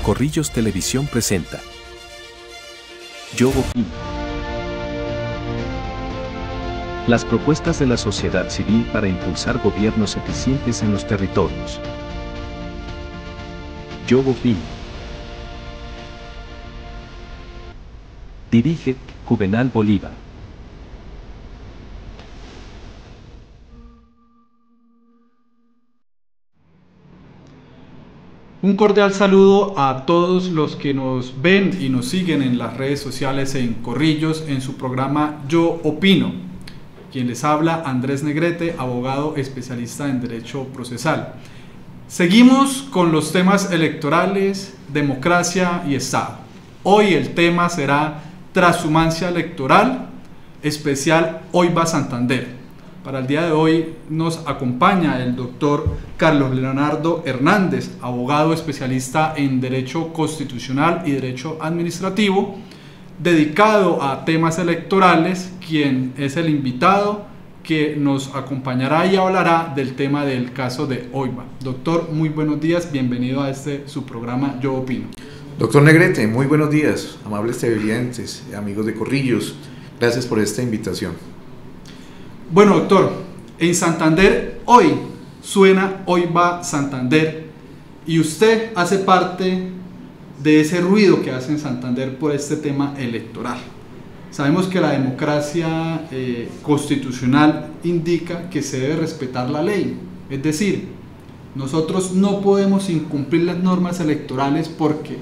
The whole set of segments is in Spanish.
Corrillos Televisión presenta Yo Opino. Las propuestas de la sociedad civil para impulsar gobiernos eficientes en los territorios. Yo Opino. Dirige Juvenal Bolívar. Un cordial saludo a todos los que nos ven y nos siguen en las redes sociales en Corrillos, en su programa Yo Opino. Quien les habla, Andrés Negrete, abogado especialista en Derecho Procesal. Seguimos con los temas electorales, democracia y Estado. Hoy el tema será transhumancia electoral, especial Oiva Santander. Para el día de hoy nos acompaña el doctor Carlos Leonardo Hernández, abogado especialista en Derecho Constitucional y Derecho Administrativo, dedicado a temas electorales, quien es el invitado que nos acompañará y hablará del tema del caso de Oiva. Doctor, muy buenos días, bienvenido a su programa Yo Opino. Doctor Negrete, muy buenos días, amables televidentes, amigos de Corrillos, gracias por esta invitación. Bueno, doctor, en Santander hoy suena Oiva Santander y usted hace parte de ese ruido que hace en Santander por este tema electoral. Sabemos que la democracia constitucional indica que se debe respetar la ley, es decir, nosotros no podemos incumplir las normas electorales porque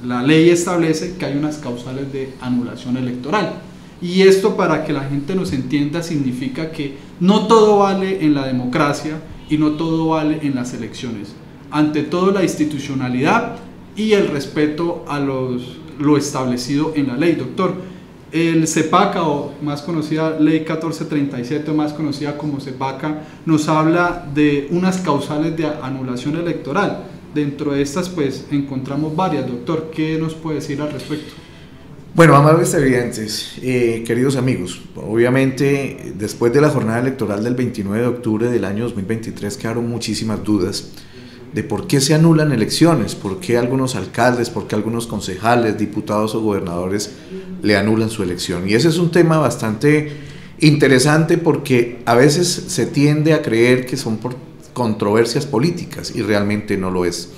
la ley establece que hay unas causales de anulación electoral. Y esto, para que la gente nos entienda, significa que no todo vale en la democracia y no todo vale en las elecciones. Ante todo, la institucionalidad y el respeto a lo establecido en la ley. Doctor, el CEPACA, o más conocida Ley 1437, más conocida como CEPACA, nos habla de unas causales de anulación electoral. Dentro de estas, pues, encontramos varias. Doctor, ¿qué nos puede decir al respecto? Bueno, amables televidentes, queridos amigos, obviamente después de la jornada electoral del 29 de octubre del año 2023 quedaron muchísimas dudas de por qué se anulan elecciones, por qué algunos alcaldes, por qué algunos concejales, diputados o gobernadores le anulan su elección. Y ese es un tema bastante interesante porque a veces se tiende a creer que son por controversias políticas y realmente no lo es.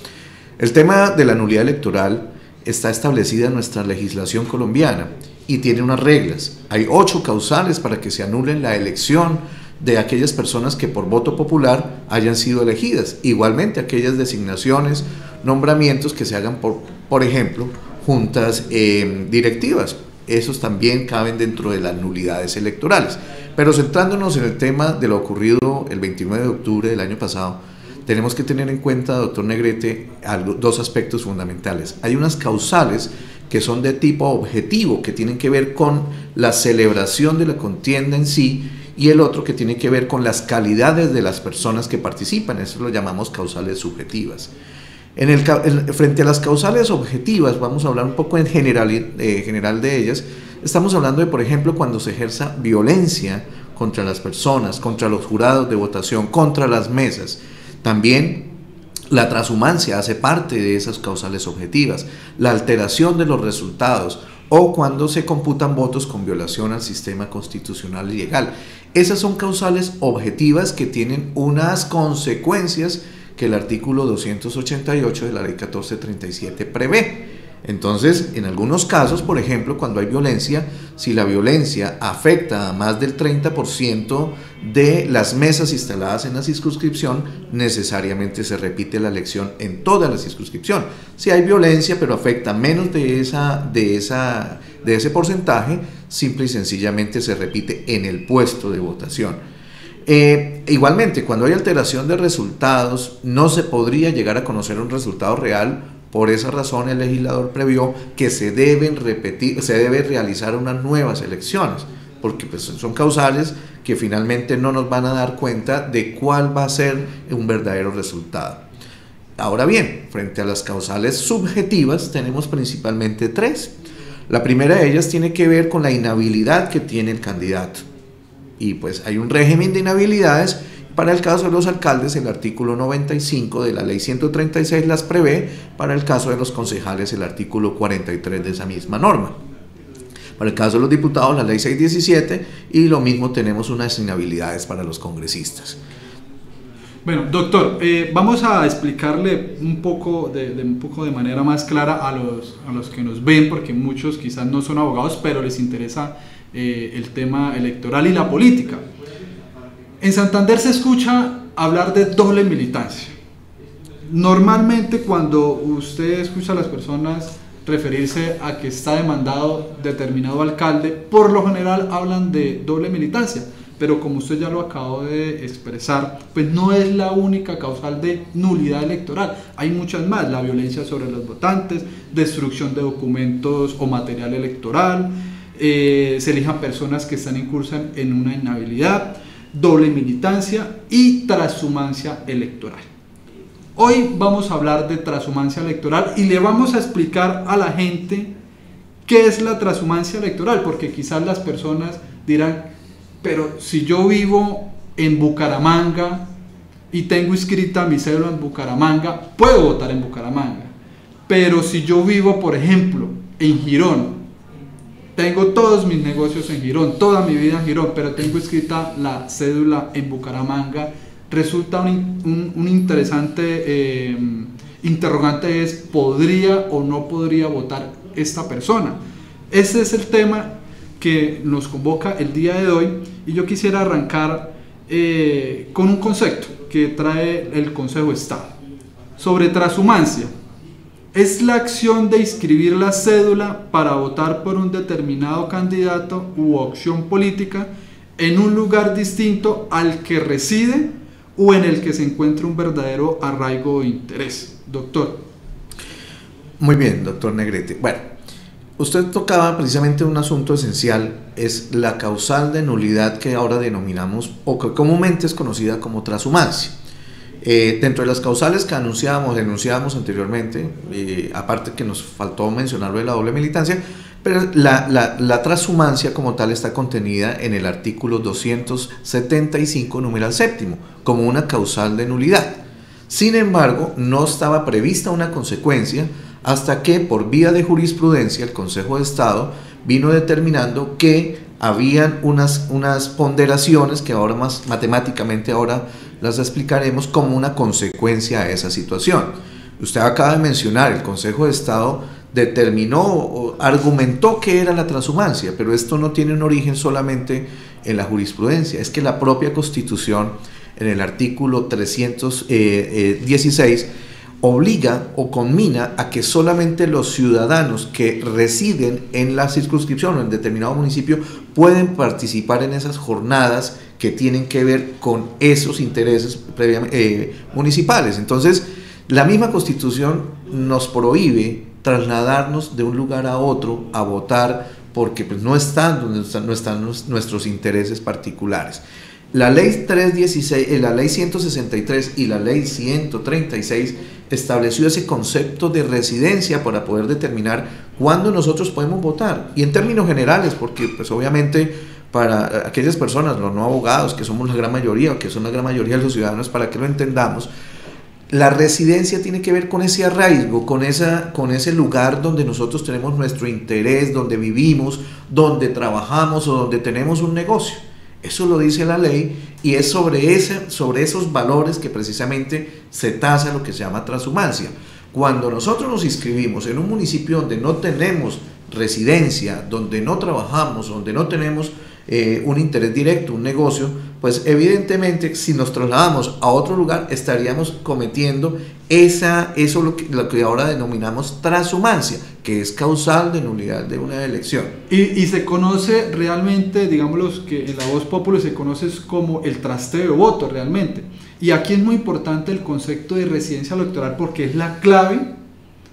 El tema de la nulidad electoral está establecida en nuestra legislación colombiana y tiene unas reglas. Hay 8 causales para que se anulen la elección de aquellas personas que por voto popular hayan sido elegidas. Igualmente aquellas designaciones, nombramientos que se hagan por ejemplo, juntas directivas. Esos también caben dentro de las nulidades electorales. Pero centrándonos en el tema de lo ocurrido el 29 de octubre del año pasado, tenemos que tener en cuenta, doctor Negrete, dos aspectos fundamentales. Hay unas causales que son de tipo objetivo, que tienen que ver con la celebración de la contienda en sí, y el otro que tiene que ver con las calidades de las personas que participan. Eso lo llamamos causales subjetivas. Frente a las causales objetivas, vamos a hablar un poco en general de ellas. Estamos hablando de, por ejemplo, cuando se ejerza violencia contra las personas, contra los jurados de votación, contra las mesas. También la transhumancia hace parte de esas causales objetivas, la alteración de los resultados o cuando se computan votos con violación al sistema constitucional y legal. Esas son causales objetivas que tienen unas consecuencias que el artículo 288 de la ley 1437 prevé. Entonces, en algunos casos, por ejemplo, cuando hay violencia, si la violencia afecta a más del 30% de las mesas instaladas en la circunscripción, necesariamente se repite la elección en toda la circunscripción. Si hay violencia, pero afecta menos de ese porcentaje, simple y sencillamente se repite en el puesto de votación. Igualmente, cuando hay alteración de resultados, no se podría llegar a conocer un resultado real. Por esa razón el legislador previó que se debe realizar unas nuevas elecciones, porque pues son causales que finalmente no nos van a dar cuenta de cuál va a ser un verdadero resultado. Ahora bien, frente a las causales subjetivas tenemos principalmente 3. La primera de ellas tiene que ver con la inhabilidad que tiene el candidato. Y pues hay un régimen de inhabilidades Para el caso de los alcaldes, el artículo 95 de la ley 136 las prevé. Para el caso de los concejales, el artículo 43 de esa misma norma. Para el caso de los diputados, la ley 617, y lo mismo tenemos unas inhabilidades para los congresistas. Bueno, doctor, vamos a explicarle un poco de manera más clara a los que nos ven, porque muchos quizás no son abogados, pero les interesa el tema electoral y la política. En Santander se escucha hablar de doble militancia. Normalmente cuando usted escucha a las personas referirse a que está demandado determinado alcalde, por lo general hablan de doble militancia. Pero como usted ya lo acabó de expresar, pues no es la única causal de nulidad electoral. Hay muchas más: la violencia sobre los votantes, destrucción de documentos o material electoral, se elijan personas que están incursan en una inhabilidad, doble militancia y trashumancia electoral. Hoy vamos a hablar de trashumancia electoral y le vamos a explicar a la gente qué es la trashumancia electoral, porque quizás las personas dirán: pero si yo vivo en Bucaramanga y tengo inscrita mi cédula en Bucaramanga, puedo votar en Bucaramanga. Pero si yo vivo, por ejemplo, en Girón, tengo todos mis negocios en Girón, toda mi vida en Girón, pero tengo inscrita la cédula en Bucaramanga, resulta un interesante interrogante: es ¿podría o no podría votar esta persona? Ese es el tema que nos convoca el día de hoy, y yo quisiera arrancar con un concepto que trae el Consejo de Estado sobre trashumancia. Es la acción de inscribir la cédula para votar por un determinado candidato u opción política en un lugar distinto al que reside o en el que se encuentre un verdadero arraigo o interés. Doctor. Muy bien, doctor Negrete. Bueno, usted tocaba precisamente un asunto esencial: es la causal de nulidad, que ahora denominamos, o que comúnmente es conocida como trashumancia. Dentro de las causales que denunciábamos anteriormente, aparte que nos faltó mencionarlo de la doble militancia, pero la trashumancia como tal está contenida en el artículo 275, numeral séptimo, como una causal de nulidad. Sin embargo, no estaba prevista una consecuencia hasta que, por vía de jurisprudencia, el Consejo de Estado vino determinando que habían unas ponderaciones que ahora más matemáticamente ahora las explicaremos como una consecuencia a esa situación. Usted acaba de mencionar, el Consejo de Estado determinó o argumentó que era la trashumancia, pero esto no tiene un origen solamente en la jurisprudencia, es que la propia Constitución, en el artículo 316, obliga o conmina a que solamente los ciudadanos que residen en la circunscripción o en determinado municipio pueden participar en esas jornadas que tienen que ver con esos intereses municipales. Entonces, la misma Constitución nos prohíbe trasladarnos de un lugar a otro a votar, porque pues, no están nuestros intereses particulares. La ley 316, la ley 163 y la ley 136 estableció ese concepto de residencia para poder determinar cuándo nosotros podemos votar, y en términos generales, porque pues obviamente para aquellas personas, los no abogados, que somos la gran mayoría, o que son la gran mayoría de los ciudadanos, para que lo entendamos, la residencia tiene que ver con ese arraigo, con ese lugar donde nosotros tenemos nuestro interés, donde vivimos, donde trabajamos o donde tenemos un negocio. Eso lo dice la ley, y es sobre esos valores que precisamente se tasa lo que se llama trashumancia. Cuando nosotros nos inscribimos en un municipio donde no tenemos residencia, donde no trabajamos, donde no tenemos un interés directo, un negocio, pues evidentemente si nos trasladamos a otro lugar estaríamos cometiendo lo que ahora denominamos trashumancia, que es causal de nulidad de una elección. Y se conoce realmente, digamos que en la voz popular se conoce como el trasteo de votos realmente. Y aquí es muy importante el concepto de residencia electoral, porque es la clave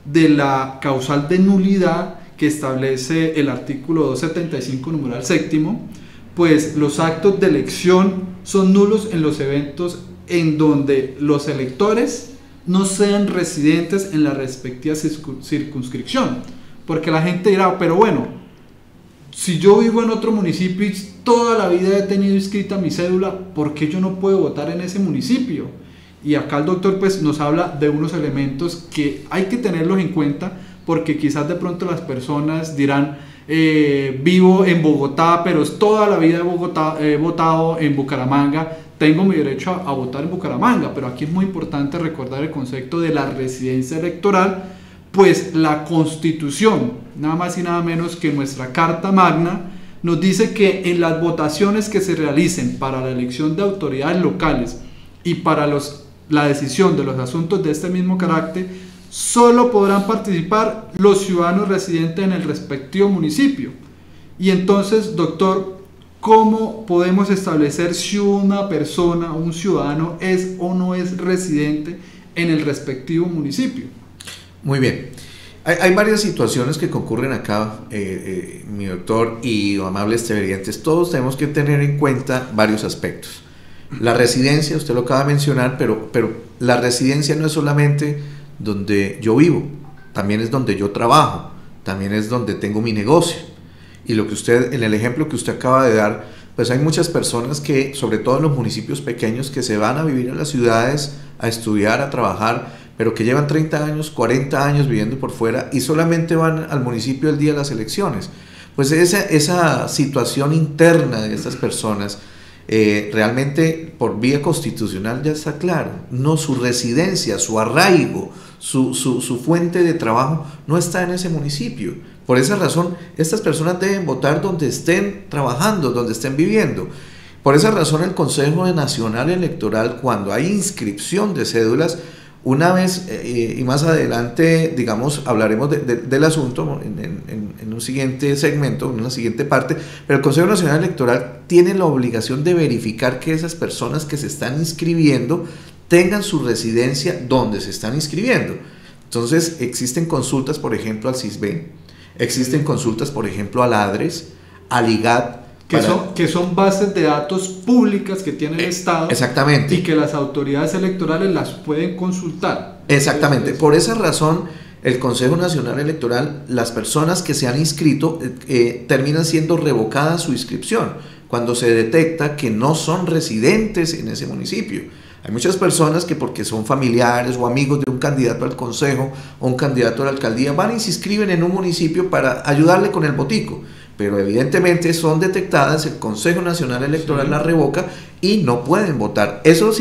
de la causal de nulidad que establece el artículo 275, numeral séptimo. Pues los actos de elección son nulos en los eventos en donde los electores no sean residentes en la respectiva circunscripción, porque la gente dirá, pero bueno, si yo vivo en otro municipio y toda la vida he tenido inscrita mi cédula, ¿por qué yo no puedo votar en ese municipio? Y acá el doctor pues nos habla de unos elementos que hay que tenerlos en cuenta, porque quizás de pronto las personas dirán, vivo en Bogotá, pero toda la vida he votado en Bucaramanga, tengo mi derecho a votar en Bucaramanga, pero aquí es muy importante recordar el concepto de la residencia electoral, pues la Constitución, nada más y nada menos que nuestra Carta Magna, nos dice que en las votaciones que se realicen para la elección de autoridades locales y para la decisión de los asuntos de este mismo carácter, solo podrán participar los ciudadanos residentes en el respectivo municipio. Y entonces, doctor, ¿cómo podemos establecer si una persona, un ciudadano, es o no es residente en el respectivo municipio? Muy bien. Hay varias situaciones que concurren acá, mi doctor y amables televidentes. Todos tenemos que tener en cuenta varios aspectos. La residencia, usted lo acaba de mencionar, pero la residencia no es solamente donde yo vivo, también es donde yo trabajo, también es donde tengo mi negocio. Y lo que usted, en el ejemplo que usted acaba de dar, pues hay muchas personas que, sobre todo en los municipios pequeños, que se van a vivir a las ciudades, a estudiar, a trabajar, pero que llevan 30 años, 40 años viviendo por fuera y solamente van al municipio el día de las elecciones. Pues esa situación interna de estas personas, realmente por vía constitucional ya está claro, no, su residencia, su arraigo, su fuente de trabajo no está en ese municipio. Por esa razón, estas personas deben votar donde estén trabajando, donde estén viviendo. Por esa razón, el Consejo Nacional Electoral, cuando hay inscripción de cédulas, una vez y más adelante, digamos, hablaremos del asunto en un siguiente segmento, en una siguiente parte, pero el Consejo Nacional Electoral tiene la obligación de verificar que esas personas que se están inscribiendo tengan su residencia donde se están inscribiendo. Entonces, existen consultas, por ejemplo, al CISBEN, existen consultas, por ejemplo, al ADRES, al IGAT, que son bases de datos públicas que tiene el Estado. Exactamente. Y que las autoridades electorales las pueden consultar. Exactamente. Por esa razón, el Consejo Nacional Electoral, las personas que se han inscrito terminan siendo revocadas su inscripción cuando se detecta que no son residentes en ese municipio. Hay muchas personas que, porque son familiares o amigos de un candidato al consejo o un candidato a la alcaldía, van y se inscriben en un municipio para ayudarle con el botico, pero evidentemente son detectadas, el Consejo Nacional Electoral las revoca y no pueden votar. Eso no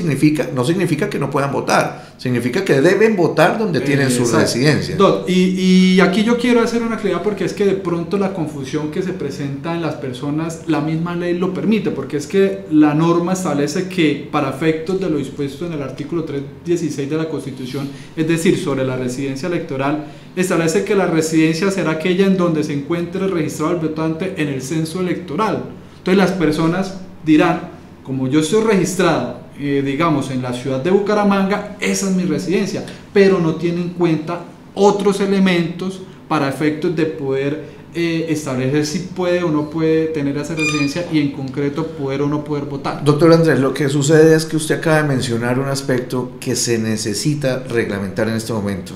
significa que no puedan votar, significa que deben votar donde tienen su residencia. Y aquí yo quiero hacer una claridad, porque es que de pronto la confusión que se presenta en las personas, la misma ley lo permite, porque es que la norma establece que para efectos de lo dispuesto en el artículo 316 de la Constitución, es decir, sobre la residencia electoral, establece que la residencia será aquella en donde se encuentre registrado el votante en el censo electoral. Entonces las personas dirán, como yo estoy registrado, digamos, en la ciudad de Bucaramanga, esa es mi residencia, pero no tiene en cuenta otros elementos para efectos de poder establecer si puede o no puede tener esa residencia y en concreto poder o no poder votar. Doctor Andrés, lo que sucede es que usted acaba de mencionar un aspecto que se necesita reglamentar en este momento.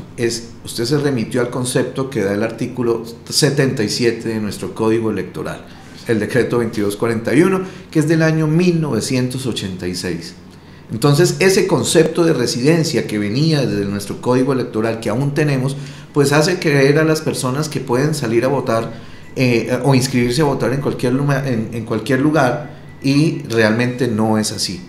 Usted se remitió al concepto que da el artículo 77 de nuestro Código Electoral, el decreto 2241, que es del año 1986. Entonces, ese concepto de residencia que venía desde nuestro Código Electoral, que aún tenemos, pues hace creer a las personas que pueden salir a votar o inscribirse a votar en cualquier lugar, y realmente no es así.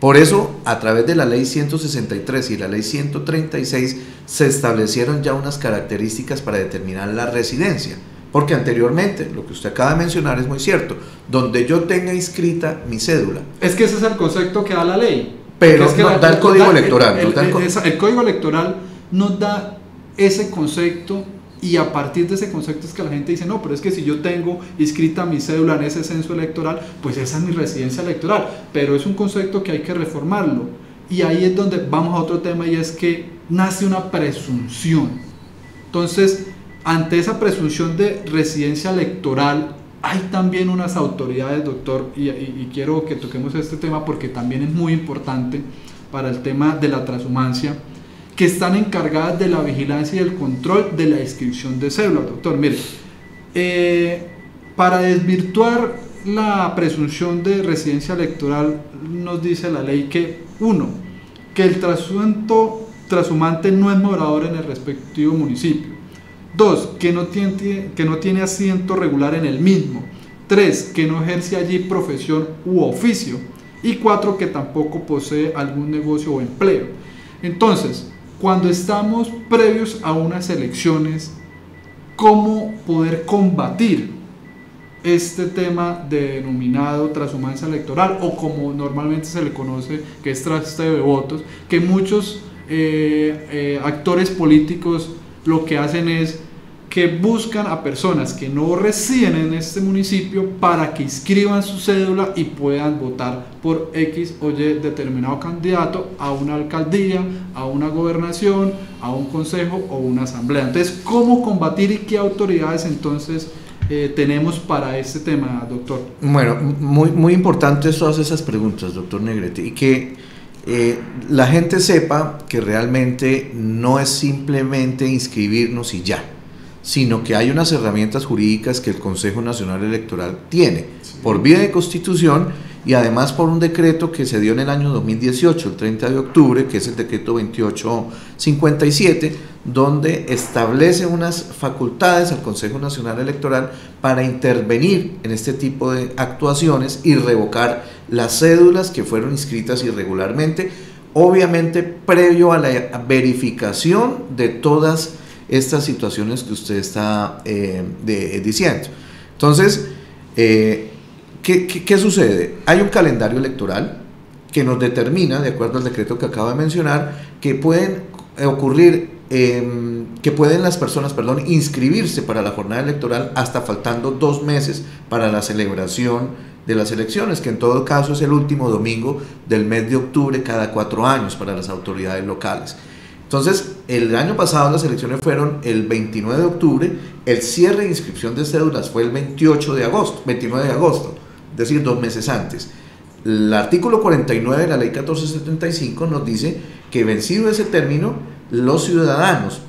Por eso, a través de la ley 163 y la ley 136 se establecieron ya unas características para determinar la residencia. Porque anteriormente, lo que usted acaba de mencionar es muy cierto, donde yo tenga inscrita mi cédula. Es que ese es el concepto que da la ley. Pero es que nos da el Código Electoral. El Código Electoral nos da ese concepto, y a partir de ese concepto es que la gente dice, no, pero es que si yo tengo inscrita mi cédula en ese censo electoral, pues esa es mi residencia electoral. Pero es un concepto que hay que reformarlo. Y ahí es donde vamos a otro tema, y es que nace una presunción. Entonces, ante esa presunción de residencia electoral, hay también unas autoridades, doctor, y quiero que toquemos este tema porque también es muy importante para el tema de la transhumancia, que están encargadas de la vigilancia y el control de la inscripción de cédulas. Doctor, mire, Para desvirtuar la presunción de residencia electoral, nos dice la ley que, uno, que el trashumante no es morador en el respectivo municipio. 2, que no tiene asiento regular en el mismo. 3, que no ejerce allí profesión u oficio. Y 4, que tampoco posee algún negocio o empleo. Entonces, cuando estamos previos a unas elecciones, ¿cómo poder combatir este tema denominado transhumancia electoral, o como normalmente se le conoce, que es trasteo de votos, que muchos actores políticos lo que hacen es que buscan a personas que no residen en este municipio para que inscriban su cédula y puedan votar por X o Y determinado candidato a una alcaldía, a una gobernación, a un consejo o una asamblea? Entonces, ¿cómo combatir y qué autoridades entonces tenemos para este tema, doctor? Bueno, muy importantes todas esas preguntas, doctor Negrete, y que la gente sepa que realmente no es simplemente inscribirnos y ya, sino que hay unas herramientas jurídicas que el Consejo Nacional Electoral tiene, por vía de Constitución, y además por un decreto que se dio en el año 2018, el 30 de octubre, que es el decreto 2857, donde establece unas facultades al Consejo Nacional Electoral para intervenir en este tipo de actuaciones y revocar las cédulas que fueron inscritas irregularmente, obviamente previo a la verificación de todas estas situaciones que usted está diciendo. Entonces, ¿qué sucede? Hay un calendario electoral que nos determina, de acuerdo al decreto que acabo de mencionar, que pueden ocurrir, que pueden las personas, inscribirse para la jornada electoral hasta faltando 2 meses para la celebración de las elecciones, que en todo caso es el último domingo del mes de octubre cada 4 años para las autoridades locales. Entonces, el año pasado las elecciones fueron el 29 de octubre, el cierre de inscripción de cédulas fue el 29 de agosto, es decir, 2 meses antes. El artículo 49 de la ley 1475 nos dice que vencido ese término, los ciudadanos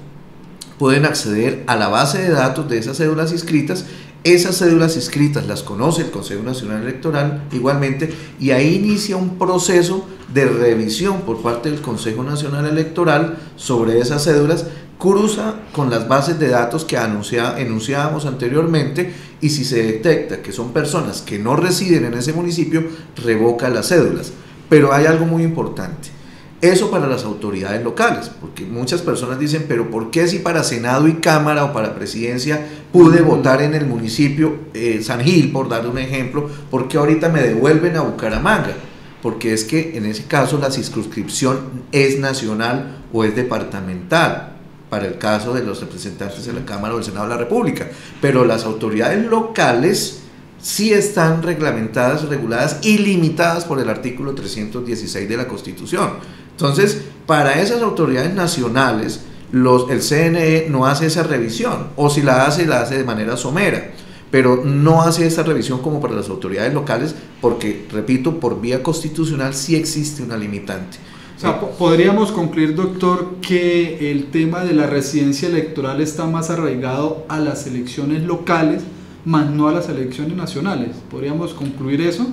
pueden acceder a la base de datos de esas cédulas inscritas. Esas cédulas inscritas las conoce el Consejo Nacional Electoral igualmente, y ahí inicia un proceso de revisión por parte del Consejo Nacional Electoral sobre esas cédulas, cruza con las bases de datos que enunciábamos anteriormente, y si se detecta que son personas que no residen en ese municipio, revoca las cédulas. Pero hay algo muy importante. Eso para las autoridades locales, porque muchas personas dicen, pero ¿por qué si para Senado y Cámara o para Presidencia pude votar en el municipio San Gil, por dar un ejemplo, por qué ahorita me devuelven a Bucaramanga? Porque es que en ese caso la circunscripción es nacional o es departamental, para el caso de los representantes de la Cámara o del Senado de la República, pero las autoridades locales sí están reglamentadas, reguladas y limitadas por el artículo 316 de la Constitución. Entonces, para esas autoridades nacionales, el CNE no hace esa revisión, o si la hace de manera somera, pero no hace esa revisión como para las autoridades locales, porque, repito, por vía constitucional sí existe una limitante. O sea, podríamos concluir, doctor, que el tema de la residencia electoral está más arraigado a las elecciones locales, más no a las elecciones nacionales. ¿Podríamos concluir eso?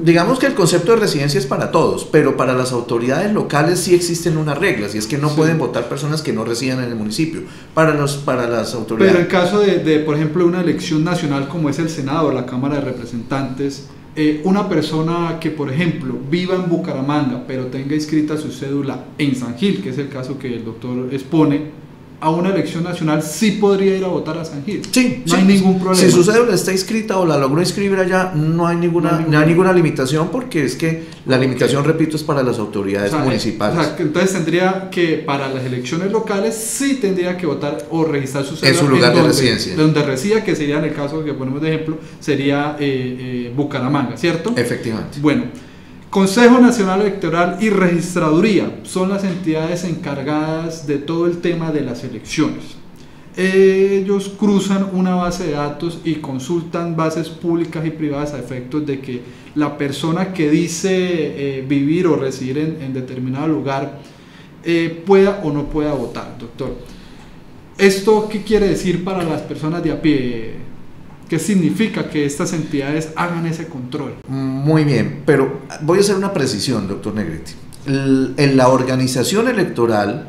Digamos que el concepto de residencia es para todos, pero para las autoridades locales sí existen unas reglas, y es que no pueden votar personas que no residan en el municipio. Para las autoridades. Pero en caso de, por ejemplo, una elección nacional como es el Senado o la Cámara de Representantes, una persona que, por ejemplo, viva en Bucaramanga, pero tenga inscrita su cédula en San Gil, que es el caso que el doctor expone, a una elección nacional sí podría ir a votar a San Gil. Sí, no hay ningún problema. Si su cédula está inscrita o la logró inscribir allá, no hay ninguna limitación, porque es que la limitación, repito, es para las autoridades municipales. O sea, entonces tendría que, para las elecciones locales, sí tendría que votar o registrar su cédula en su lugar de residencia. Donde resida, que sería, en el caso que ponemos de ejemplo, sería Bucaramanga, ¿cierto? Efectivamente. Bueno, Consejo Nacional Electoral y Registraduría son las entidades encargadas de todo el tema de las elecciones. Ellos cruzan una base de datos y consultan bases públicas y privadas a efectos de que la persona que dice vivir o residir en determinado lugar pueda o no pueda votar, doctor. ¿Esto qué quiere decir para las personas de a pie, ¿Qué significa que estas entidades hagan ese control? Muy bien, pero voy a hacer una precisión, doctor Negrete. En la organización electoral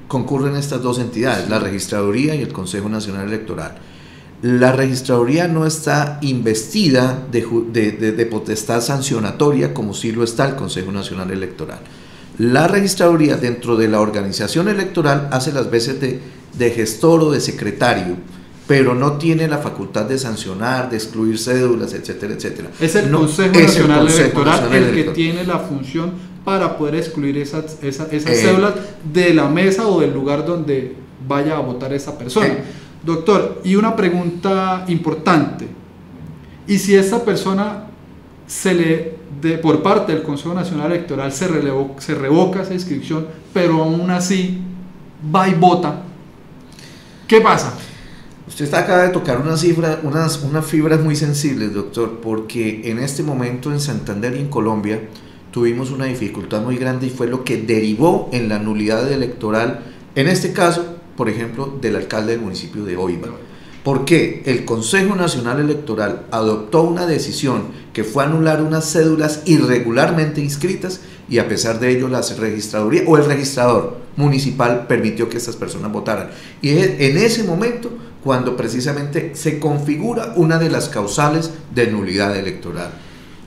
concurren estas dos entidades, la Registraduría y el Consejo Nacional Electoral. La Registraduría no está investida de potestad sancionatoria como sí lo está el Consejo Nacional Electoral. La Registraduría dentro de la organización electoral hace las veces de gestor o de secretario, pero no tiene la facultad de sancionar, de excluir cédulas, etcétera, etcétera. Es el Consejo Nacional Electoral el que tiene la función para poder excluir esas cédulas de la mesa o del lugar donde vaya a votar esa persona. Doctor, y una pregunta importante, ¿y si esta persona por parte del Consejo Nacional Electoral se revoca esa inscripción, pero aún así va y vota? ¿Qué pasa? Usted acaba de tocar unas fibras muy sensibles, doctor, porque en este momento en Santander y en Colombia tuvimos una dificultad muy grande y fue lo que derivó en la nulidad electoral, en este caso, por ejemplo, del alcalde del municipio de Oiva. Porque el Consejo Nacional Electoral adoptó una decisión que fue anular unas cédulas irregularmente inscritas y a pesar de ello la registraduría o el registrador municipal permitió que estas personas votaran. Y es en ese momento cuando precisamente se configura una de las causales de nulidad electoral.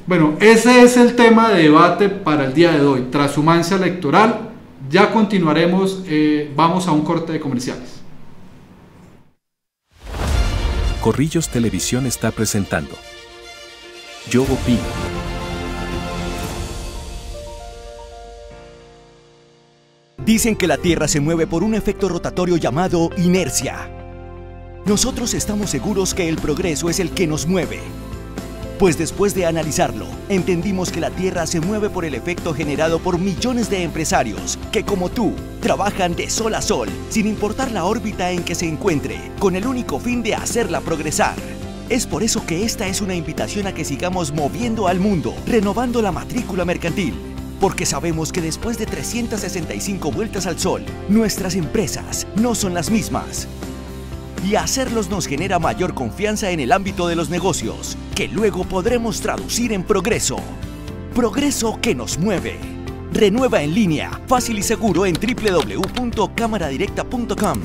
Bueno, ese es el tema de debate para el día de hoy, transhumancia electoral. Ya continuaremos, vamos a un corte de comerciales. Corrillos Televisión está presentando Yo Opino. Dicen que la Tierra se mueve por un efecto rotatorio llamado inercia. Nosotros estamos seguros que el progreso es el que nos mueve. Pues después de analizarlo, entendimos que la Tierra se mueve por el efecto generado por millones de empresarios que, como tú, trabajan de sol a sol, sin importar la órbita en que se encuentre, con el único fin de hacerla progresar. Es por eso que esta es una invitación a que sigamos moviendo al mundo, renovando la matrícula mercantil, porque sabemos que después de 365 vueltas al sol, nuestras empresas no son las mismas. Y hacerlos nos genera mayor confianza en el ámbito de los negocios, que luego podremos traducir en progreso. Progreso que nos mueve. Renueva en línea, fácil y seguro en www.cámaradirecta.com.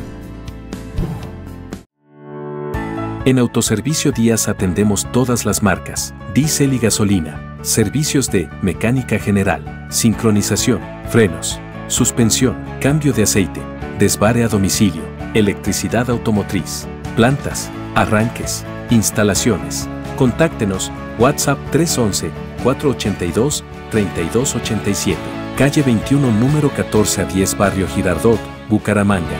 En Autoservicio Díaz atendemos todas las marcas, diésel y gasolina, servicios de mecánica general, sincronización, frenos, suspensión, cambio de aceite, desvare a domicilio, electricidad automotriz, plantas, arranques, instalaciones. Contáctenos, WhatsApp 311-482-3287, calle 21, número 14-10, Barrio Girardot, Bucaramanga.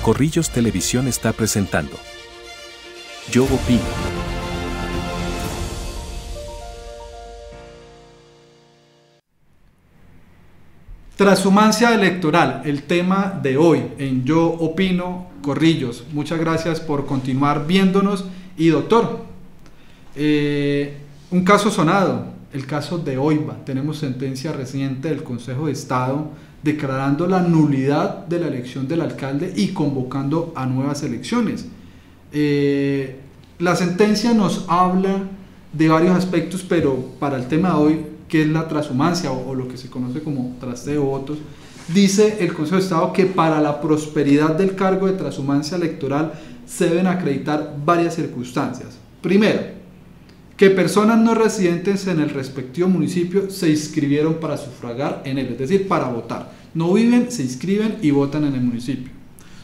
Corrillos Televisión está presentando Yo Opino. Transhumancia electoral, el tema de hoy en Yo Opino, Corrillos. Muchas gracias por continuar viéndonos. Y doctor, un caso sonado, el caso de Oiva. Tenemos sentencia reciente del Consejo de Estado declarando la nulidad de la elección del alcalde y convocando a nuevas elecciones. La sentencia nos habla de varios aspectos, pero para el tema de hoy, que es la transhumancia o lo que se conoce como traste de votos, dice el Consejo de Estado que para la prosperidad del cargo de transhumancia electoral se deben acreditar varias circunstancias. Primero, que personas no residentes en el respectivo municipio se inscribieron para sufragar en él, es decir, para votar. No viven, se inscriben y votan en el municipio.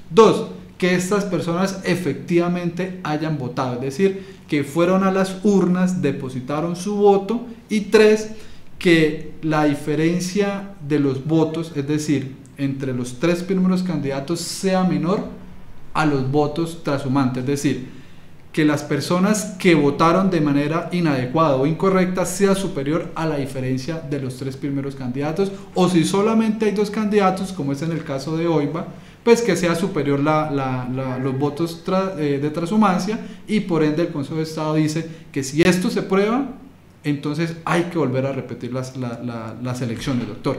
Dos, que estas personas efectivamente hayan votado, es decir, que fueron a las urnas, depositaron su voto. Y tres, que la diferencia de los votos, es decir, entre los tres primeros candidatos, sea menor a los votos transhumantes, es decir, que las personas que votaron de manera inadecuada o incorrecta sea superior a la diferencia de los tres primeros candidatos, o si solamente hay dos candidatos, como es en el caso de Oiva, pues que sea superior los votos de transhumancia, y por ende el Consejo de Estado dice que si esto se prueba, entonces hay que volver a repetir las elecciones, doctor.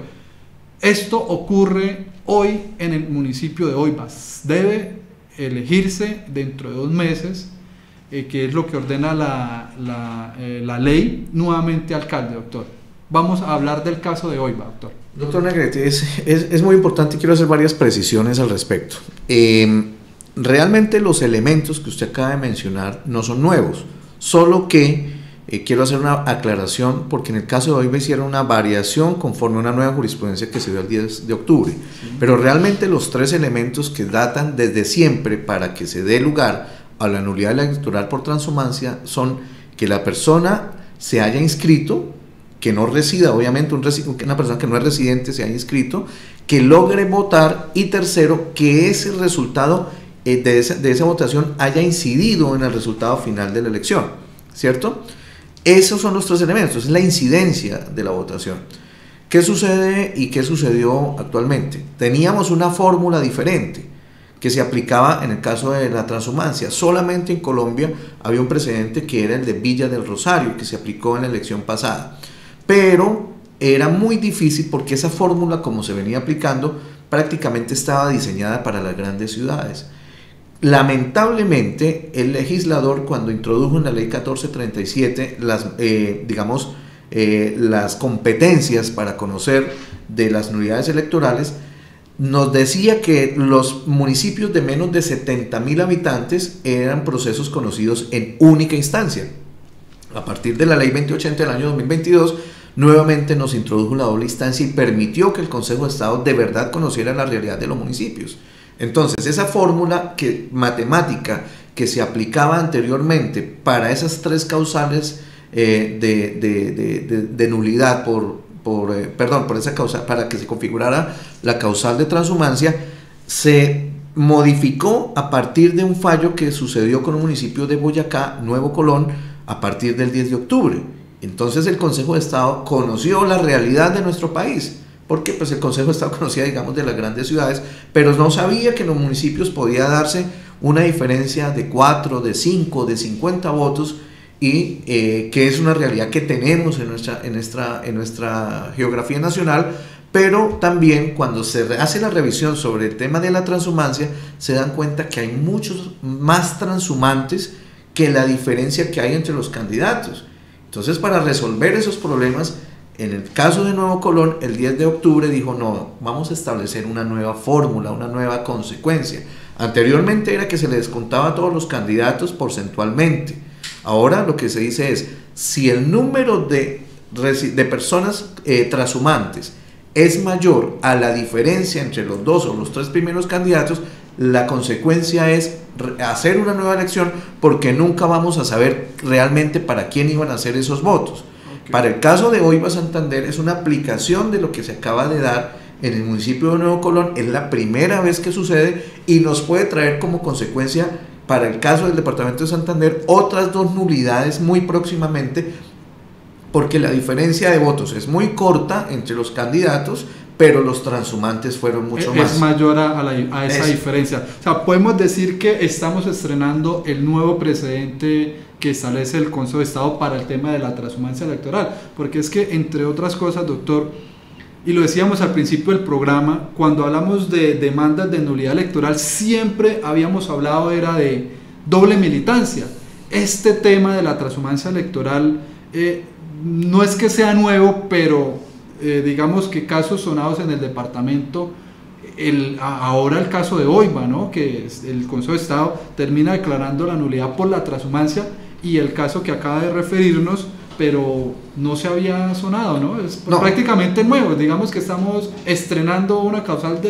Esto ocurre hoy en el municipio de Oibas. Debe elegirse dentro de 2 meses, que es lo que ordena la ley, nuevamente alcalde, doctor. Vamos a hablar del caso de Oiba, doctor. Doctor Negrete, es muy importante, quiero hacer varias precisiones al respecto. Realmente los elementos que usted acaba de mencionar no son nuevos, solo que quiero hacer una aclaración, porque en el caso de Oiba hicieron una variación conforme a una nueva jurisprudencia que se dio el 10 de octubre, sí. Pero realmente los 3 elementos que datan desde siempre para que se dé lugar a la nulidad electoral por transhumancia son que la persona se haya inscrito, que no resida, obviamente una persona que no es residente se haya inscrito, que logre votar, y tercero, que ese resultado de esa votación haya incidido en el resultado final de la elección, ¿cierto? Esos son los 3 elementos, es la incidencia de la votación. ¿Qué sucede y qué sucedió actualmente? Teníamos una fórmula diferente que se aplicaba en el caso de la transhumancia. Solamente en Colombia había un precedente que era el de Villa del Rosario, que se aplicó en la elección pasada. Pero era muy difícil porque esa fórmula, como se venía aplicando, prácticamente estaba diseñada para las grandes ciudades. Lamentablemente, el legislador, cuando introdujo en la ley 1437 las competencias para conocer de las nulidades electorales, nos decía que los municipios de menos de 70.000 habitantes eran procesos conocidos en única instancia. A partir de la ley 2080 del año 2022, nuevamente nos introdujo la doble instancia y permitió que el Consejo de Estado de verdad conociera la realidad de los municipios. Entonces, esa fórmula matemática que se aplicaba anteriormente para esas 3 causales de nulidad por esa causa, para que se configurara la causal de transhumancia, se modificó a partir de un fallo que sucedió con un municipio de Boyacá, Nuevo Colón, a partir del 10 de octubre. Entonces el Consejo de Estado conoció la realidad de nuestro país, porque pues el Consejo de Estado conocía, digamos, de las grandes ciudades, pero no sabía que en los municipios podía darse una diferencia de 4, de 5, de 50 votos, y que es una realidad que tenemos en nuestra geografía nacional. Pero también cuando se hace la revisión sobre el tema de la transhumancia, se dan cuenta que hay muchos más transhumantes que la diferencia que hay entre los candidatos. Entonces, para resolver esos problemas, en el caso de Nuevo Colón, el 10 de octubre dijo: no, vamos a establecer una nueva fórmula, una nueva consecuencia. Anteriormente era que se le descontaba a todos los candidatos porcentualmente. Ahora lo que se dice es: si el número de personas transhumantes es mayor a la diferencia entre los 2 o los 3 primeros candidatos, la consecuencia es hacer una nueva elección, porque nunca vamos a saber realmente para quién iban a ser esos votos. Okay. Para el caso de Oiba Santander es una aplicación de lo que se acaba de dar en el municipio de Nuevo Colón, es la primera vez que sucede y nos puede traer como consecuencia, para el caso del departamento de Santander, otras 2 nulidades muy próximamente, porque la diferencia de votos es muy corta entre los candidatos, pero los transhumantes fueron mucho más. Es mayor a esa diferencia. O sea, podemos decir que estamos estrenando el nuevo precedente que establece el Consejo de Estado para el tema de la transhumancia electoral, porque es que, entre otras cosas, doctor, y lo decíamos al principio del programa, cuando hablamos de demandas de nulidad electoral, siempre habíamos hablado era de doble militancia. Este tema de la transhumancia electoral no es que sea nuevo, pero digamos que casos sonados en el departamento, ahora el caso de Oiba, ¿no?, que el Consejo de Estado termina declarando la nulidad por la transhumancia, y el caso que acaba de referirnos, pero no se había sonado, ¿no? Es prácticamente nuevo. Digamos que estamos estrenando una causal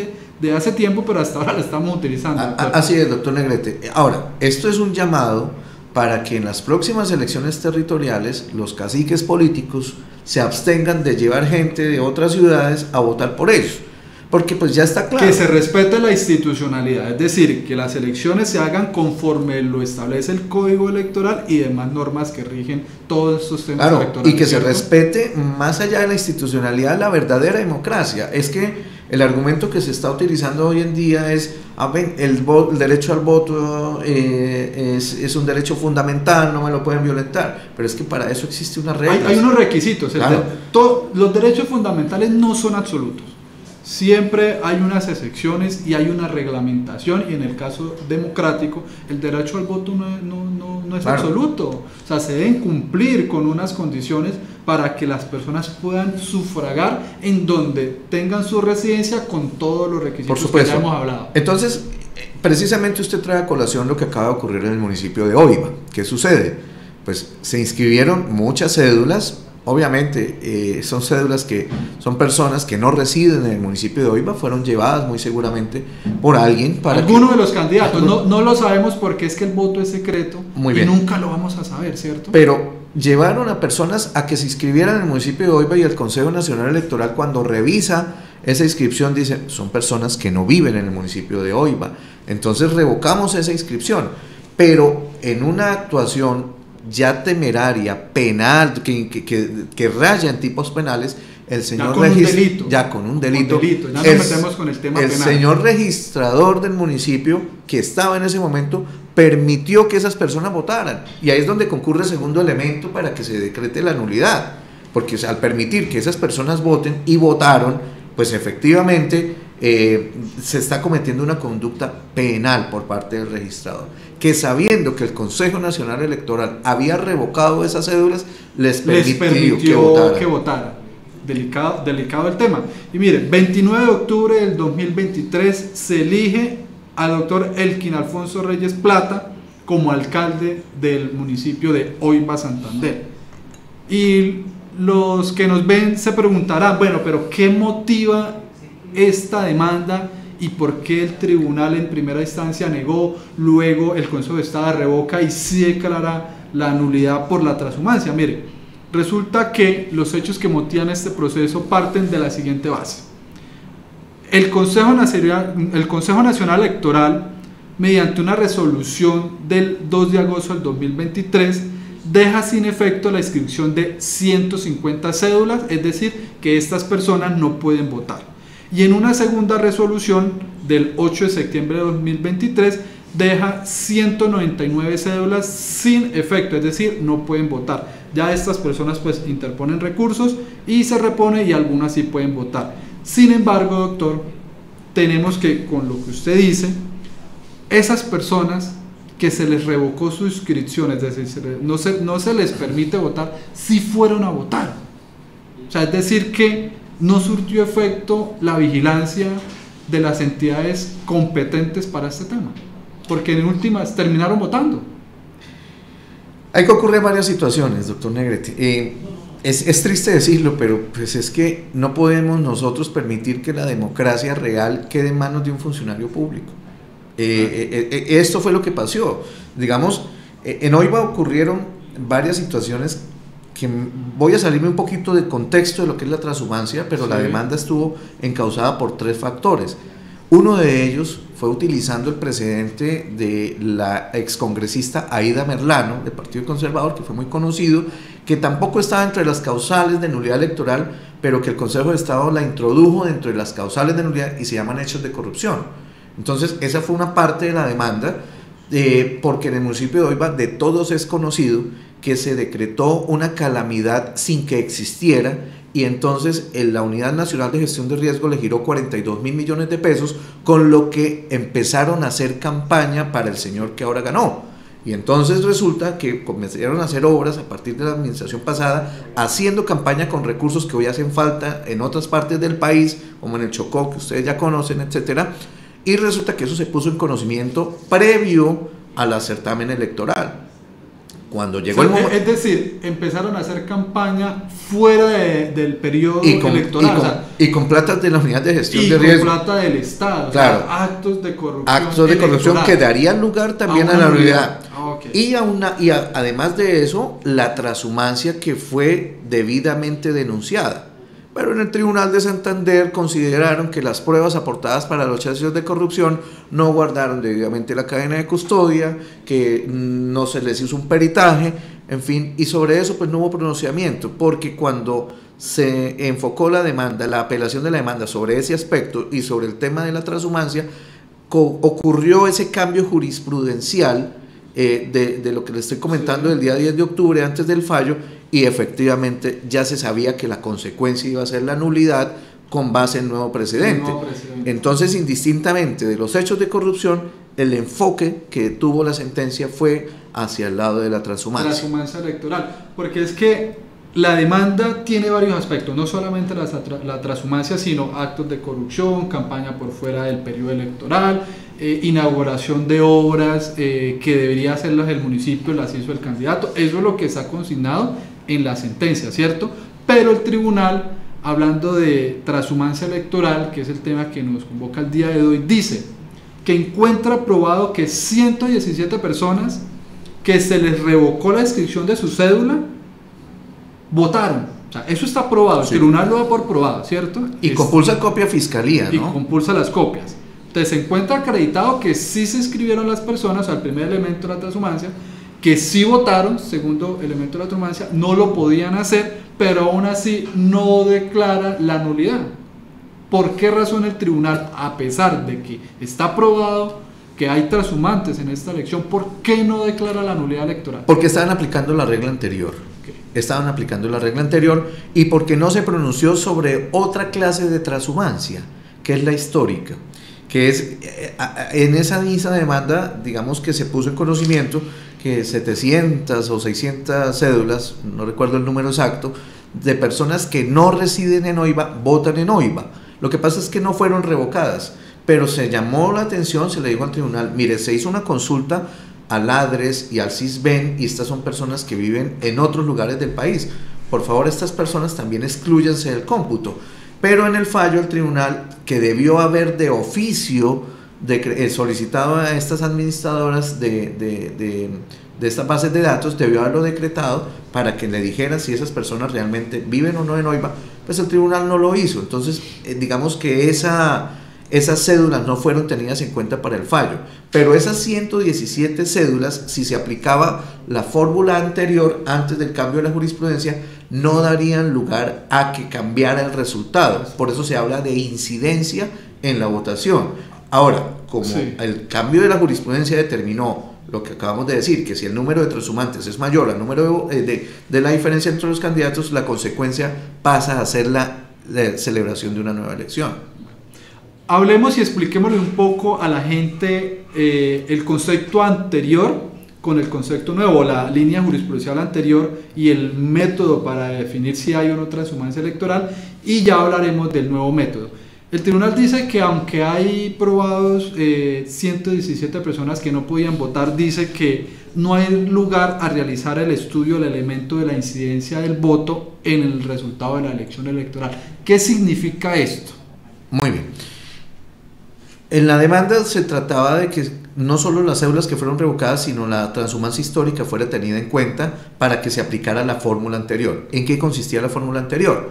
de hace tiempo, pero hasta ahora la estamos utilizando. Así es, doctor Negrete. Ahora, esto es un llamado para que en las próximas elecciones territoriales los caciques políticos se abstengan de llevar gente de otras ciudades a votar por ellos, porque pues ya está claro. Que se respete la institucionalidad, es decir, que las elecciones se hagan conforme lo establece el Código Electoral y demás normas que rigen todos estos temas electorales. Y que se respete, más allá de la institucionalidad, la verdadera democracia. Es que el argumento que se está utilizando hoy en día es: el derecho al voto es un derecho fundamental, no me lo pueden violentar. Pero es que para eso existe una regla. Hay unos requisitos. Claro. Los derechos fundamentales no son absolutos. Siempre hay unas excepciones y hay una reglamentación, y en el caso democrático el derecho al voto no es Claro. absoluto. O sea, se deben cumplir con unas condiciones para que las personas puedan sufragar en donde tengan su residencia con todos los Por requisitos que supuesto. ya hemos hablado. Entonces, precisamente usted trae a colación lo que acaba de ocurrir en el municipio de Oiva. ¿Qué sucede? Pues se inscribieron muchas cédulas. Obviamente son cédulas que son personas que no residen en el municipio de Oiva, fueron llevadas muy seguramente por alguien para Alguno de los candidatos, no lo sabemos porque es que el voto es secreto. Muy y bien. nunca lo vamos a saber, ¿cierto? Pero llevaron a personas a que se inscribieran en el municipio de Oiva, y el Consejo Nacional Electoral, cuando revisa esa inscripción, dice: son personas que no viven en el municipio de Oiva. Entonces revocamos esa inscripción. Pero en una actuación ya temeraria, penal, que raya en tipos penales, el señor con un delito. ya con un delito, Ya nos metemos con el tema penal. señor registrador del municipio, que estaba en ese momento, permitió que esas personas votaran, y ahí es donde concurre el segundo elemento para que se decrete la nulidad, porque, o sea, al permitir que esas personas voten y votaron, pues efectivamente se está cometiendo una conducta penal por parte del registrador, que sabiendo que el Consejo Nacional Electoral había revocado esas cédulas, les permitió que votaran. Delicado el tema. Y mire, 29 de octubre del 2023 se elige al doctor Elkin Alfonso Reyes Plata como alcalde del municipio de Oiva, Santander. Y los que nos ven se preguntarán: bueno, pero ¿qué motiva esta demanda y por qué el tribunal en primera instancia negó, luego el Consejo de Estado revoca y sí declara la nulidad por la transhumancia? Mire, resulta que los hechos que motivan este proceso parten de la siguiente base. El Consejo Nacional Electoral, mediante una resolución del 2 de agosto del 2023, deja sin efecto la inscripción de 150 cédulas, es decir, que estas personas no pueden votar. Y en una segunda resolución del 8 de septiembre de 2023 deja 199 cédulas sin efecto, es decir, no pueden votar. Ya estas personas pues interponen recursos y se repone, y algunas sí pueden votar. Sin embargo, doctor, tenemos que, con lo que usted dice, esas personas que se les revocó su inscripción, es decir, no se les permite votar, sí fueron a votar. O sea, es decir que no surtió efecto la vigilancia de las entidades competentes para este tema, porque en últimas terminaron votando. Hay que ocurrir varias situaciones, doctor Negrete. Es triste decirlo, pero pues es que no podemos nosotros permitir que la democracia real quede en manos de un funcionario público. Esto fue lo que pasó. Digamos, en Oiva ocurrieron varias situaciones que voy a salirme un poquito del contexto de lo que es la transhumancia, pero sí, la demanda estuvo encausada por 3 factores. Uno de ellos fue utilizando el precedente de la excongresista Aida Merlano, del Partido Conservador, que fue muy conocido, que tampoco estaba entre las causales de nulidad electoral, pero que el Consejo de Estado la introdujo dentro de las causales de nulidad y se llaman hechos de corrupción. Entonces, esa fue una parte de la demanda, porque en el municipio de Oiva de todos es conocido que se decretó una calamidad sin que existiera, y entonces la Unidad Nacional de Gestión de Riesgo le giró 42.000 millones de pesos, con lo que empezaron a hacer campaña para el señor que ahora ganó. Y entonces resulta que comenzaron a hacer obras a partir de la administración pasada, haciendo campaña con recursos que hoy hacen falta en otras partes del país, como en el Chocó, que ustedes ya conocen, etcétera. Y resulta que eso se puso en conocimiento previo al certamen electoral. Cuando llegó el momento, es decir, empezaron a hacer campaña fuera del periodo electoral. Y con plata de la Unidad de Gestión de Riesgo. Y con plata del Estado. Claro. O sea, actos de corrupción. Actos de corrupción que darían lugar también a la nulidad. Okay. Además de eso, la transhumancia que fue debidamente denunciada. Pero en el Tribunal de Santander consideraron que las pruebas aportadas para los hechos de corrupción no guardaron debidamente la cadena de custodia, que no se les hizo un peritaje, en fin, y sobre eso pues no hubo pronunciamiento, porque cuando se enfocó la demanda, la apelación de la demanda sobre ese aspecto y sobre el tema de la transhumancia, ocurrió ese cambio jurisprudencial de lo que le estoy comentando del día 10 de octubre antes del fallo, y efectivamente ya se sabía que la consecuencia iba a ser la nulidad con base en nuevo presidente. Entonces, indistintamente de los hechos de corrupción, el enfoque que tuvo la sentencia fue hacia el lado de la transhumancia. Transhumancia electoral, porque es que la demanda tiene varios aspectos, no solamente la transhumancia, sino actos de corrupción, campaña por fuera del periodo electoral, inauguración de obras que debería hacerlas el municipio, las hizo el candidato. Eso es lo que está consignado en la sentencia, ¿cierto? Pero el tribunal, hablando de transhumancia electoral, que es el tema que nos convoca el día de hoy, dice que encuentra probado que 117 personas que se les revocó la inscripción de su cédula votaron. O sea, eso está probado, el tribunal lo da por probado, ¿cierto? Y compulsa copia a fiscalía, ¿no? Y compulsa las copias. Entonces se encuentra acreditado que sí se inscribieron las personas, al primer elemento de la transhumancia, que sí votaron, segundo elemento de la transhumancia, no lo podían hacer, pero aún así no declara la nulidad. ¿Por qué razón el tribunal, a pesar de que está probado que hay transhumantes en esta elección, por qué no declara la nulidad electoral? Porque estaban aplicando la regla anterior. Estaban aplicando la regla anterior y porque no se pronunció sobre otra clase de transhumancia, que es la histórica, que es en esa misma demanda, digamos que se puso en conocimiento que 700 o 600 cédulas, no recuerdo el número exacto, de personas que no residen en Oiva, votan en Oiva. Lo que pasa es que no fueron revocadas, pero se llamó la atención, se le dijo al tribunal, mire, se hizo una consulta al ADRES y al CISBEN y estas son personas que viven en otros lugares del país. Por favor, estas personas también exclúyanse del cómputo. Pero en el fallo el tribunal, que debió haber de oficio solicitado a estas administradoras de estas bases de datos, debió haberlo decretado para que le dijera si esas personas realmente viven o no en Oiva, pues el tribunal no lo hizo. Entonces, digamos que esas cédulas no fueron tenidas en cuenta para el fallo, pero esas 117 cédulas, si se aplicaba la fórmula anterior antes del cambio de la jurisprudencia, no darían lugar a que cambiara el resultado. Por eso se habla de incidencia en la votación. Ahora, como el cambio de la jurisprudencia determinó lo que acabamos de decir, que si el número de transhumantes es mayor al número de la diferencia entre los candidatos, la consecuencia pasa a ser la celebración de una nueva elección. Hablemos y expliquémosle un poco a la gente el concepto anterior con el concepto nuevo, la línea jurisprudencial anterior y el método para definir si hay o no transhumancia electoral, y ya hablaremos del nuevo método. El tribunal dice que aunque hay probados 117 personas que no podían votar, dice que no hay lugar a realizar el estudio del elemento de la incidencia del voto en el resultado de la elección electoral. ¿Qué significa esto? Muy bien. En la demanda se trataba de que no solo las cédulas que fueron revocadas, sino la transhumancia histórica fuera tenida en cuenta para que se aplicara la fórmula anterior. ¿En qué consistía la fórmula anterior?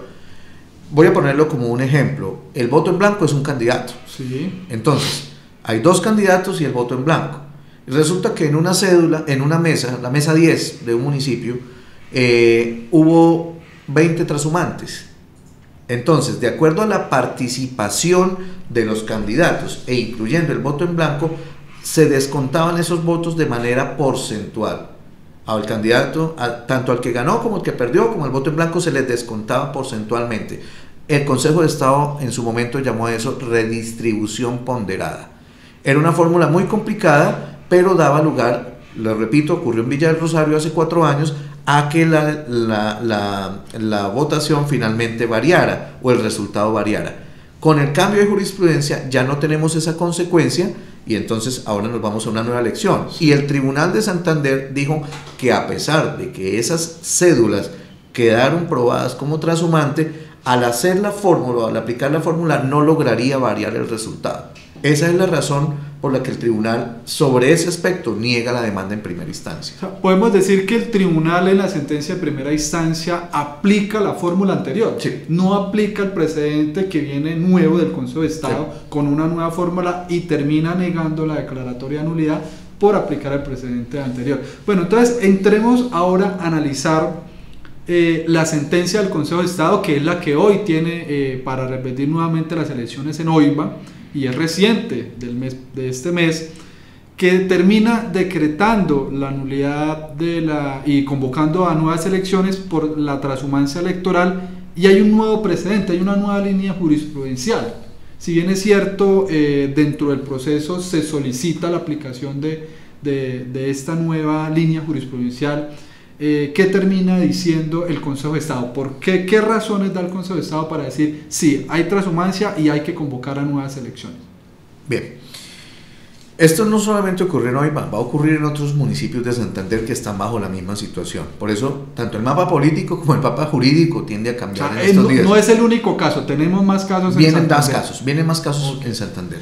Voy a ponerlo como un ejemplo. El voto en blanco es un candidato. Sí. Entonces, hay dos candidatos y el voto en blanco. Y resulta que en una cédula, en una mesa, la mesa 10 de un municipio, hubo 20 transhumantes. Entonces, de acuerdo a la participación de los candidatos e incluyendo el voto en blanco, se descontaban esos votos de manera porcentual. Al candidato, tanto al que ganó como al que perdió, como el voto en blanco, se les descontaba porcentualmente. El Consejo de Estado en su momento llamó a eso redistribución ponderada. Era una fórmula muy complicada, pero daba lugar, lo repito, ocurrió en Villa del Rosario hace 4 años, a que la votación finalmente variara o el resultado variara. Con el cambio de jurisprudencia ya no tenemos esa consecuencia y entonces ahora nos vamos a una nueva elección. Y el Tribunal de Santander dijo que a pesar de que esas cédulas quedaron probadas como transhumante, al hacer la fórmula, al aplicar la fórmula, no lograría variar el resultado. Esa es la razón por la que el tribunal sobre ese aspecto niega la demanda en primera instancia. O sea, podemos decir que el tribunal en la sentencia de primera instancia aplica la fórmula anterior, sí. No aplica el precedente que viene nuevo del Consejo de Estado, sí, con una nueva fórmula y termina negando la declaratoria de nulidad por aplicar el precedente anterior. Bueno, entonces entremos ahora a analizar la sentencia del Consejo de Estado, que es la que hoy tiene para repetir nuevamente las elecciones en Oiva, y es reciente de este mes, que termina decretando la nulidad y convocando a nuevas elecciones por la transhumancia electoral y hay un nuevo precedente, hay una nueva línea jurisprudencial. Si bien es cierto, dentro del proceso se solicita la aplicación de esta nueva línea jurisprudencial, ¿qué termina diciendo el Consejo de Estado? ¿Por qué? ¿Qué razones da el Consejo de Estado para decir sí, hay transhumancia y hay que convocar a nuevas elecciones? Bien, esto no solamente ocurrió en OIBA, va a ocurrir en otros municipios de Santander que están bajo la misma situación. Por eso, tanto el mapa político como el mapa jurídico tiende a cambiar, o sea, en estos días. No es el único caso, tenemos más casos en Santander. Vienen más casos en Santander.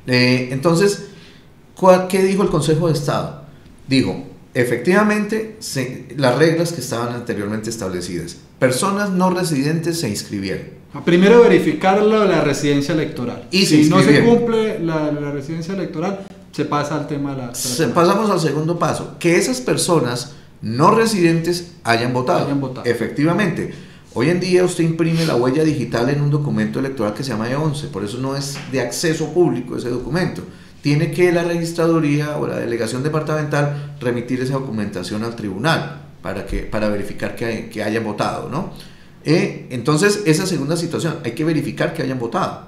Entonces, ¿qué dijo el Consejo de Estado? Dijo, efectivamente, las reglas que estaban anteriormente establecidas. Personas no residentes se inscribieron. Primero verificar la residencia electoral. Y si no se cumple la residencia electoral, se pasa al tema de la... Pasamos al segundo paso, que esas personas no residentes hayan votado. Efectivamente, hoy en día usted imprime la huella digital en un documento electoral que se llama E11, por eso no es de acceso público ese documento. Tiene que la registraduría o la delegación departamental remitir esa documentación al tribunal para verificar que hayan votado, ¿no? Entonces, esa segunda situación, hay que verificar que hayan votado.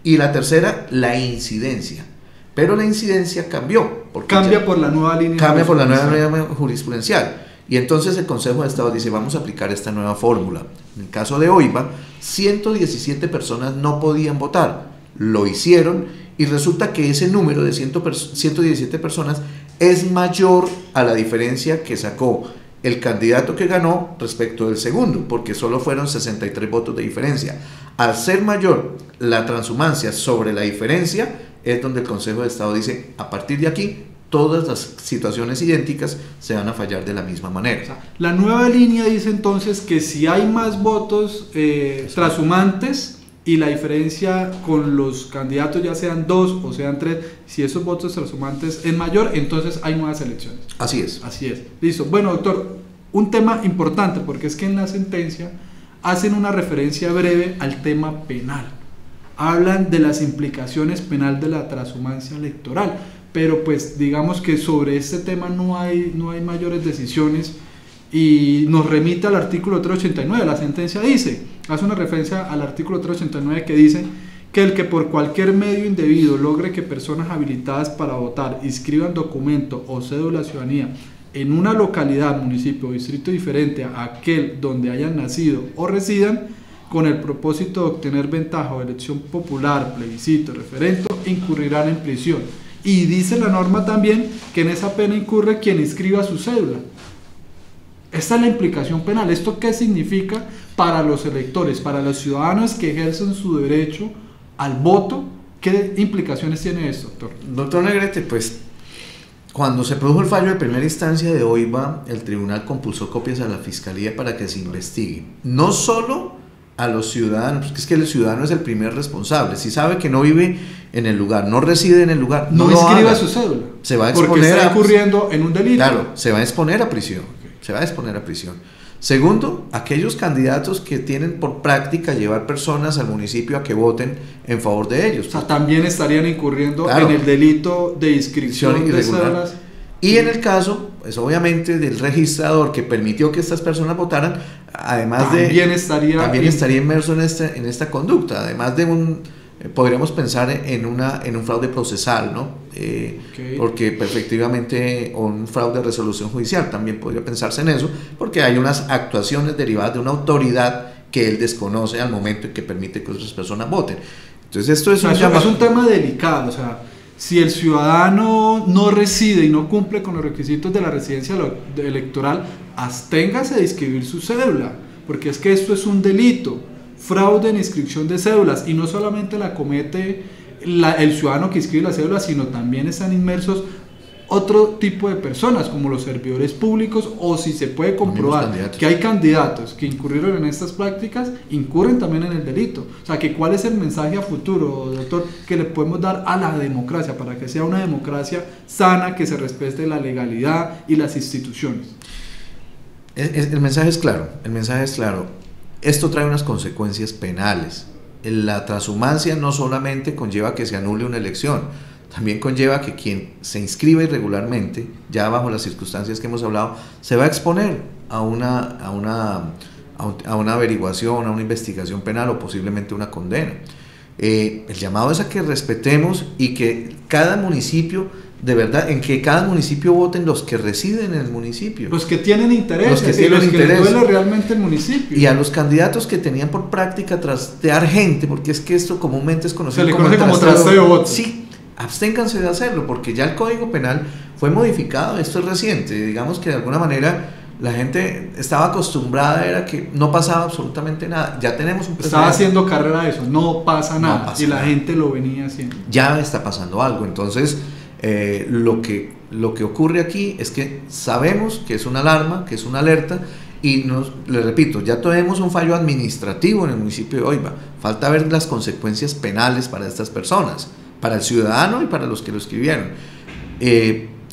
Y la tercera, la incidencia. Pero la incidencia cambió. Cambia por la nueva línea. Cambia por la nueva jurisprudencial. Y entonces el Consejo de Estado dice, vamos a aplicar esta nueva fórmula. En el caso de OIBA, 117 personas no podían votar. Lo hicieron y resulta que ese número de 117 personas es mayor a la diferencia que sacó el candidato que ganó respecto del segundo, porque solo fueron 63 votos de diferencia. Al ser mayor la transhumancia sobre la diferencia, es donde el Consejo de Estado dice, a partir de aquí, todas las situaciones idénticas se van a fallar de la misma manera. O sea, la nueva línea dice entonces que si hay más votos transhumantes y la diferencia con los candidatos, ya sean 2 o sean 3, si esos votos transhumantes es mayor, entonces hay nuevas elecciones. Así es. Así es. Listo. Bueno, doctor, un tema importante, porque es que en la sentencia hacen una referencia breve al tema penal. Hablan de las implicaciones penal de la transhumancia electoral, pero pues digamos que sobre este tema no hay mayores decisiones, y nos remite al artículo 389. La sentencia hace una referencia al artículo 389 que dice que el que por cualquier medio indebido logre que personas habilitadas para votar inscriban documento o cédula de ciudadanía en una localidad, municipio o distrito diferente a aquel donde hayan nacido o residan, con el propósito de obtener ventaja o elección popular, plebiscito, referendo, incurrirán en prisión. Y dice la norma también que en esa pena incurre quien inscriba su cédula. Esta es la implicación penal. ¿Esto qué significa para los electores, para los ciudadanos que ejercen su derecho al voto? ¿Qué implicaciones tiene esto, doctor? Doctor Negrete, pues cuando se produjo el fallo de primera instancia de OIBA, el tribunal compulsó copias a la fiscalía para que se investigue. No solo a los ciudadanos, porque es que el ciudadano es el primer responsable. Si sabe que no vive en el lugar, no reside en el lugar, no inscriba su cédula. Se va a exponer, porque está incurriendo en un delito. Claro, se va a exponer a prisión. Se va a exponer a prisión. Segundo, aquellos candidatos que tienen por práctica llevar personas al municipio a que voten en favor de ellos. O sea, también estarían incurriendo en el delito de inscripción de cédulas. Y en el caso, pues obviamente, del registrador que permitió que estas personas votaran, además también estaría inmerso en esta conducta, además de podríamos pensar en un fraude procesal, ¿no? Porque efectivamente, o un fraude de resolución judicial, también podría pensarse en eso, porque hay unas actuaciones derivadas de una autoridad que él desconoce al momento en que permite que otras personas voten. Entonces esto es un tema delicado. O sea, si el ciudadano no reside y no cumple con los requisitos de la residencia electoral, absténgase de inscribir su cédula, porque es que esto es un delito. Fraude en inscripción de cédulas, y no solamente la comete el ciudadano que inscribe la cédula, sino también están inmersos otro tipo de personas, como los servidores públicos, o si se puede comprobar que hay candidatos que incurrieron en estas prácticas, incurren también en el delito. O sea, que ¿cuál es el mensaje a futuro, doctor, que le podemos dar a la democracia para que sea una democracia sana, que se respete la legalidad y las instituciones? El mensaje es claro. Esto trae unas consecuencias penales. La transhumancia no solamente conlleva que se anule una elección, también conlleva que quien se inscriba irregularmente, ya bajo las circunstancias que hemos hablado, se va a exponer a a una averiguación, a una investigación penal o posiblemente una condena. El llamado es a que respetemos y que cada municipio, de verdad, en que cada municipio voten los que residen en el municipio. Los que tienen interés, los que tienen les interés. duele realmente el municipio. Y a los candidatos que tenían por práctica trastear gente, porque es que esto comúnmente es conocido Se le conoce como trasteo de votos. Sí, absténganse de hacerlo, porque ya el Código Penal fue modificado, esto es reciente, digamos que de alguna manera la gente estaba acostumbrada, era que no pasaba absolutamente nada, ya tenemos un precedente. Estaba haciendo carrera de eso, no pasa nada, No pasa y la nada. gente lo venía haciendo. Ya está pasando algo, entonces lo que ocurre aquí es que sabemos que es una alarma, que es una alerta, y les repito, ya tenemos un fallo administrativo en el municipio de Oiva, falta ver las consecuencias penales para estas personas, para el ciudadano y para los que lo escribieron.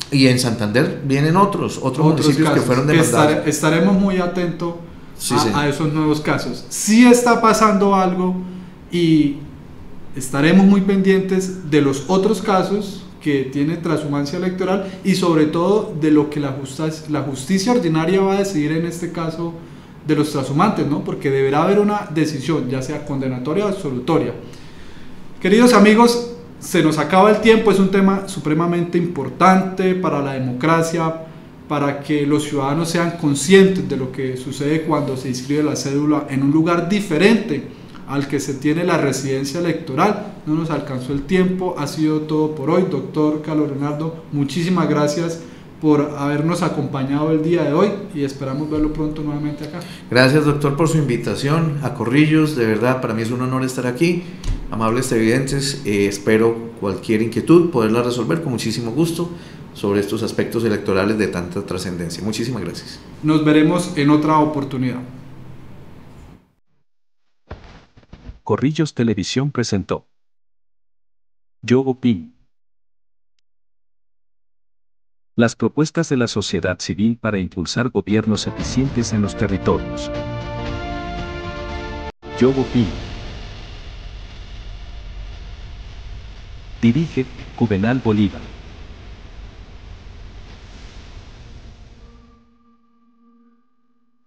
Y en Santander vienen otros municipios casos que fueron demandados. Estaremos muy atentos Sí, a esos nuevos casos. Sí está pasando algo y estaremos muy pendientes de los otros casos que tiene transhumancia electoral y sobre todo de lo que la justicia ordinaria va a decidir en este caso de los transhumantes, ¿no? Porque deberá haber una decisión, ya sea condenatoria o absolutoria. Queridos amigos, se nos acaba el tiempo, es un tema supremamente importante para la democracia, para que los ciudadanos sean conscientes de lo que sucede cuando se inscribe la cédula en un lugar diferente al que se tiene la residencia electoral. No nos alcanzó el tiempo, ha sido todo por hoy. Doctor Carlos Leonardo, muchísimas gracias por habernos acompañado el día de hoy y esperamos verlo pronto nuevamente acá. Gracias, doctor, por su invitación a Corrillos, de verdad para mí es un honor estar aquí. Amables televidentes, espero cualquier inquietud poderla resolver con muchísimo gusto sobre estos aspectos electorales de tanta trascendencia. Muchísimas gracias. Nos veremos en otra oportunidad. Corrillos Televisión presentó Yo opino. Las propuestas de la sociedad civil para impulsar gobiernos eficientes en los territorios. Yo opino. Dirige Juvenal Bolívar.